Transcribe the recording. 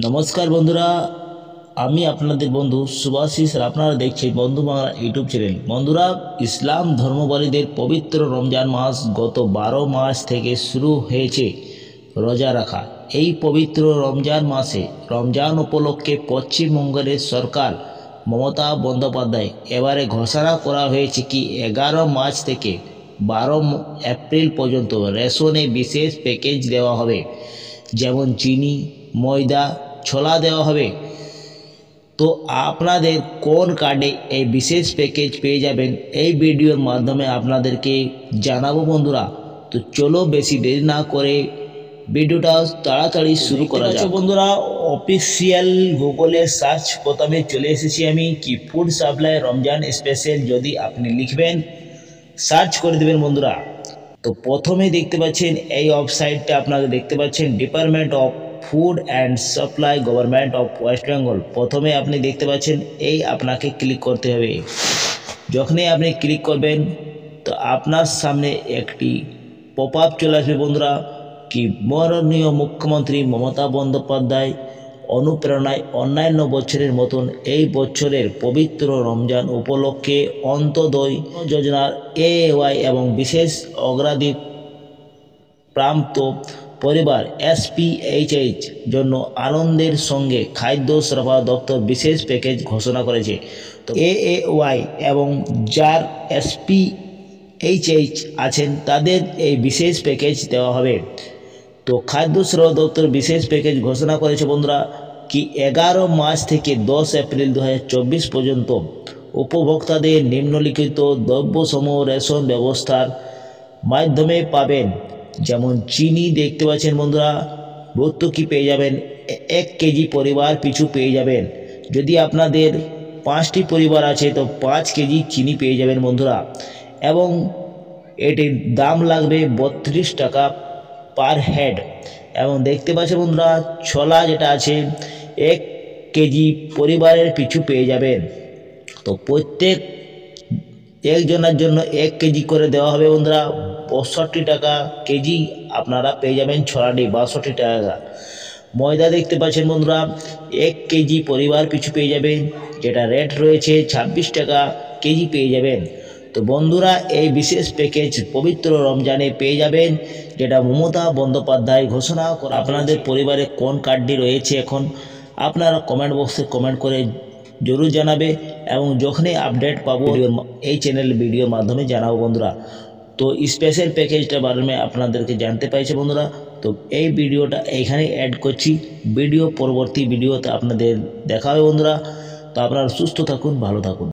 নমস্কার বন্ধুরা, আমি আপনাদের বন্ধু সুভাশিস আর আপনারা দেখছেন বন্ধু বাংলা ইউটিউব চ্যানেল। বন্ধুরা, ইসলাম ধর্মাবলম্বীদের পবিত্র রমজান মাস গত 12 মাস থেকে শুরু হয়েছে রোজা রাখা। এই পবিত্র রমজান মাসে রমজান উপলক্ষে পশ্চিমবঙ্গের সরকার মমতা বন্দ্যোপাধ্যায় এবারে ঘোষণা করা হয়েছে কি 11 মার্চ থেকে 12 এপ্রিল পর্যন্ত রেশনে বিশেষ প্যাকেজ দেওয়া হবে, যেমন চিনি, ময়দা, ছোলা দেওয়া হবে। তো আপনাদের কোন কার্ডে এই বিশেষ প্যাকেজ পেয়ে যাবেন এই ভিডিওর মাধ্যমে আপনাদেরকে জানাবো বন্ধুরা। তো চলো বেশি দেরি না করে ভিডিওটা তাড়াতাড়ি শুরু করা যাক। বন্ধুরা, অফিসিয়াল গুগলে সার্চ প্রথমে চলে এসেছি আমি কি ফুড সাপ্লাই রমজান স্পেশাল। যদি আপনি লিখবেন, সার্চ করে দেবেন বন্ধুরা, তো প্রথমে দেখতে পাচ্ছেন এই ওয়েবসাইটটা আপনারা দেখতে পাচ্ছেন department of food and supply government of West Bengal. প্রথমে আপনি দেখতে পাচ্ছেন এই আপনাকে ক্লিক করতে হবে। যখনই আপনি ক্লিক করবেন তো আপনার সামনে একটি পপ আপ চলে আসবে বন্ধুরা কি মাননীয় মুখ্যমন্ত্রী মমতা বন্দ্যোপাধ্যায় অনুপ্রেরণায় অন্যান্য বছরের মতন এই বছরের পবিত্র রমজান উপলক্ষে অন্তোদয় যোজনার AAY এবং বিশেষ অগ্রাধিকার প্রাপ্ত পরিবার SPHH জন্য আনন্দের সঙ্গে খাদ্য সরবরাহ দপ্তর বিশেষ প্যাকেজ ঘোষণা করেছে। তো AAY এবং যার SPHH আছেন তাদের এই বিশেষ প্যাকেজ দেওয়া হবে। তো খাদ্য সরবরাহ দপ্তর বিশেষ প্যাকেজ ঘোষণা করেছে বন্ধুরা কি 11 মার্চ থেকে 10 এপ্রিল 2024 পর্যন্ত উপভোক্তাদের নিম্নলিখিত দ্রব্যসমূহ রেশন ব্যবস্থার মাধ্যমে পাবেন, যেমন চিনি দেখতে পাচ্ছেন বন্ধুরা, ভর্তুকি পেয়ে যাবেন 1 কেজি পরিবার পিছু পেয়ে যাবেন। যদি আপনাদের 5টি পরিবার আছে তো 5 কেজি চিনি পেয়ে যাবেন বন্ধুরা, এবং এটির দাম লাগবে 32 টাকা পার হেড। এবং দেখতে পাচ্ছেন বন্ধুরা, ছোলা যেটা আছে 1 কেজি পরিবারের পিছু পেয়ে যাবেন। তো প্রত্যেক একজনের জন্য 1 কেজি করে দেওয়া হবে বন্ধুরা, 62 টাকা কেজি আপনারা পেয়ে যাবেন ছোলাটি 62 টাকা। ময়দা দেখতে পাচ্ছেন বন্ধুরা 1 কেজি পরিবার পিছু পেয়ে যাবেন, যেটা রেট রয়েছে 26 টাকা কেজি পেয়ে যাবেন। তো বন্ধুরা, এই বিশেষ প্যাকেজ পবিত্র রমজানে পেয়ে যাবেন, যেটা মমতা বন্দ্যোপাধ্যায় ঘোষণা করে। আপনাদের পরিবারে কোন কার্ডটি রয়েছে এখন আপনারা কমেন্ট বক্সে কমেন্ট করে জরুর জানাবে, এবং যখনই আপডেট পাবো এই চ্যানেল ভিডিওর মাধ্যমে জানাবো বন্ধুরা। তো স্পেশাল প্যাকেজটা বারে আপনাদেরকে জানতে পাইছে বন্ধুরা। তো এই ভিডিওটা এইখানে অ্যাড করছি, ভিডিও পরবর্তী ভিডিওতে আপনাদের দেখা হবে বন্ধুরা। তো আপনারা সুস্থ থাকুন, ভালো থাকুন।